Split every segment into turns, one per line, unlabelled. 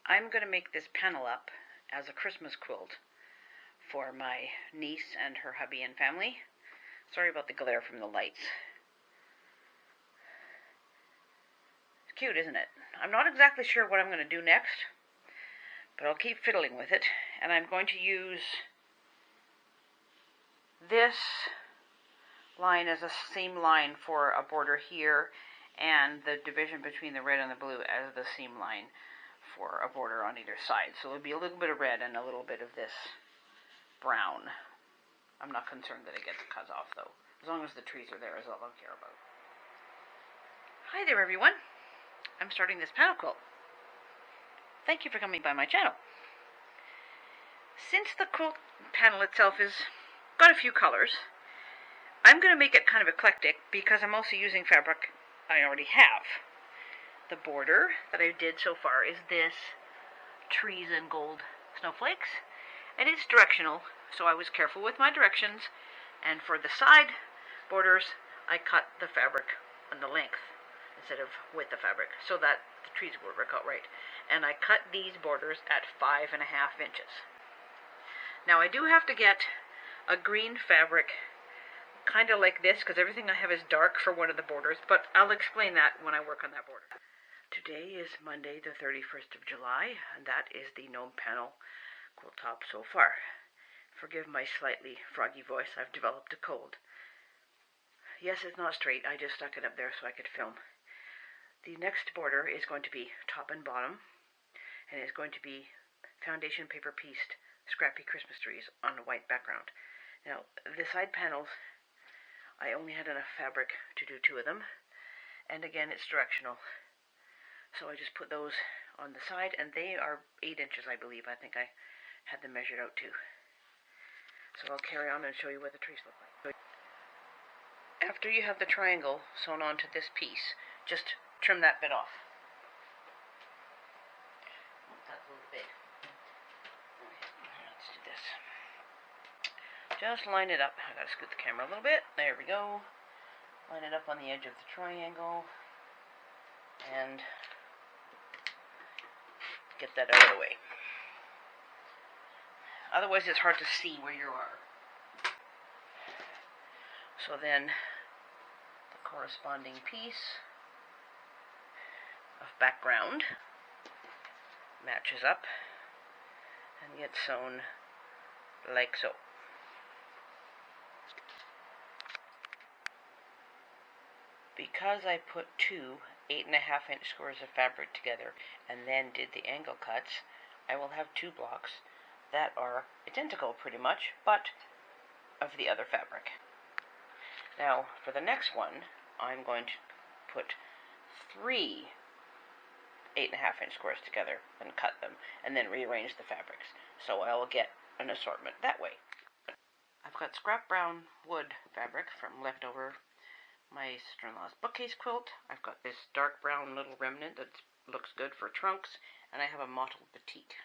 I'm going to make this panel up as a Christmas quilt for my niece and her hubby and family. Sorry about the glare from the lights. It's cute, isn't it? I'm not exactly sure what I'm going to do next, but I'll keep fiddling with it. And I'm going to use this line as a seam line for a border here, and the division between the red and the blue as the seam line for a border on either side. So it'll be a little bit of red and a little bit of this brown. I'm not concerned that it gets cut off though. As long as the trees are there is all I care about. Hi there everyone. I'm starting this panel quilt. Thank you for coming by my channel. Since the quilt panel itself has got a few colors, I'm going to make it kind of eclectic because I'm also using fabric I already have. The border that I did so far is this trees and gold snowflakes, and it's directional, so I was careful with my directions, and for the side borders I cut the fabric on the length instead of with the fabric so that the trees would work out right. And I cut these borders at 5.5 inches. Now I do have to get a green fabric kind of like this, because everything I have is dark for one of the borders, but I'll explain that when I work on that border. Today is Monday the 31st of July, and that is the gnome panel quilt top so far. Forgive my slightly froggy voice, I've developed a cold. Yes, it's not straight, I just stuck it up there so I could film. The next border is going to be top and bottom, and it's going to be foundation paper pieced scrappy Christmas trees on a white background. Now, the side panels, I only had enough fabric to do 2 of them, and again it's directional, so I just put those on the side, and they are 8 inches I believe. I think I had them measured out too. So I'll carry on and show you what the trees look like. After you have the triangle sewn onto this piece, just trim that bit off. That's a little big. Let's do this. Just line it up. I gotta scoot the camera a little bit. There we go. Line it up on the edge of the triangle and get that out of the way. Otherwise it's hard to see where you are. So then the corresponding piece of background matches up and gets sewn like so. Because I put 2 8.5-inch squares of fabric together and then did the angle cuts, I will have 2 blocks that are identical pretty much, but of the other fabric. Now, for the next one, I'm going to put 3 8.5-inch squares together and cut them, and then rearrange the fabrics. So I will get an assortment that way. I've got scrap brown wood fabric from leftover my sister-in-law's bookcase quilt. I've got this dark brown little remnant that looks good for trunks, and I have a mottled batik.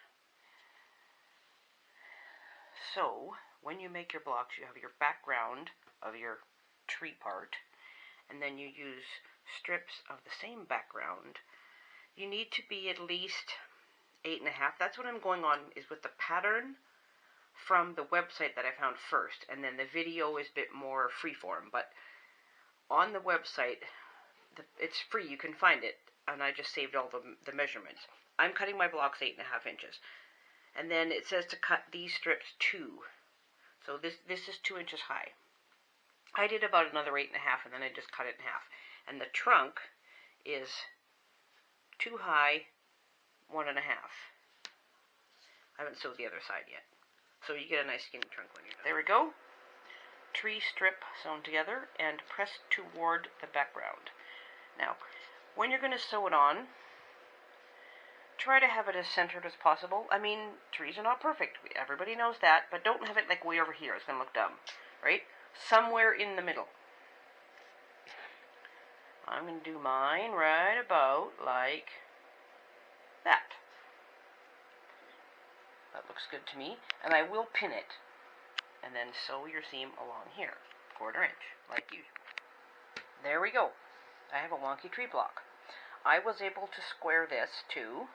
So, when you make your blocks, you have your background of your tree part, and then you use strips of the same background. You need to be at least 8.5. That's what I'm going on, is with the pattern from the website that I found first, and then the video is a bit more freeform, but on the website, it's free, you can find it, and I just saved all the measurements. I'm cutting my blocks 8.5 inches, and then it says to cut these strips 2, so this is 2 inches high. I did about another 8.5, and then I just cut it in half, and the trunk is 2 high, 1.5. I haven't sewed the other side yet, so you get a nice skinny trunk when you're done. There we go. Tree strip sewn together and pressed toward the background. Now, when you're going to sew it on, try to have it as centered as possible. I mean, trees are not perfect. Everybody knows that, but don't have it like way over here. It's going to look dumb, right? Somewhere in the middle. I'm going to do mine right about like that. That looks good to me. And I will pin it. And then sew your seam along here, 1/4 inch, like usual. There we go. I have a wonky tree block. I was able to square this to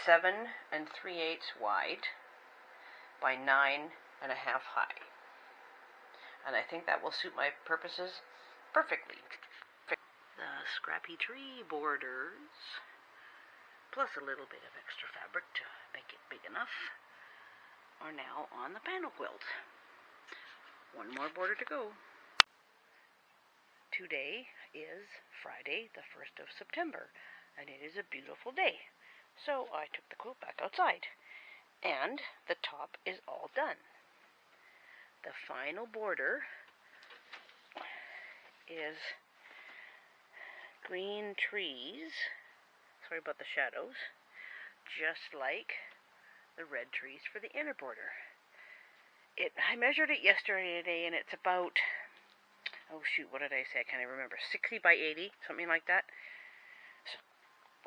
7 3/8 wide by 9.5 high. And I think that will suit my purposes perfectly. The scrappy tree borders, plus a little bit of extra fabric to make it big enough, are now on the panel quilt. One more border to go. Today is Friday, the 1st of September, and it is a beautiful day. So I took the quilt back outside, and the top is all done. The final border is green trees, sorry about the shadows, just like the red trees for the inner border. I measured it yesterday, and it's about, oh shoot, what did I say? I can't even remember. 60 by 80, something like that.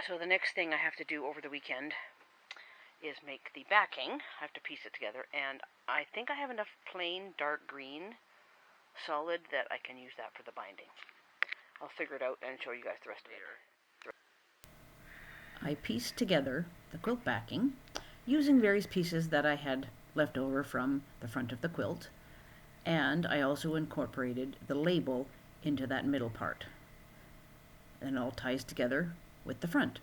So the next thing I have to do over the weekend is make the backing. I have to piece it together, and I think I have enough plain dark green solid that I can use that for the binding. I'll figure it out and show you guys the rest of it. I pieced together the quilt backing using various pieces that I had left over from the front of the quilt, and I also incorporated the label into that middle part. And it all ties together with the front.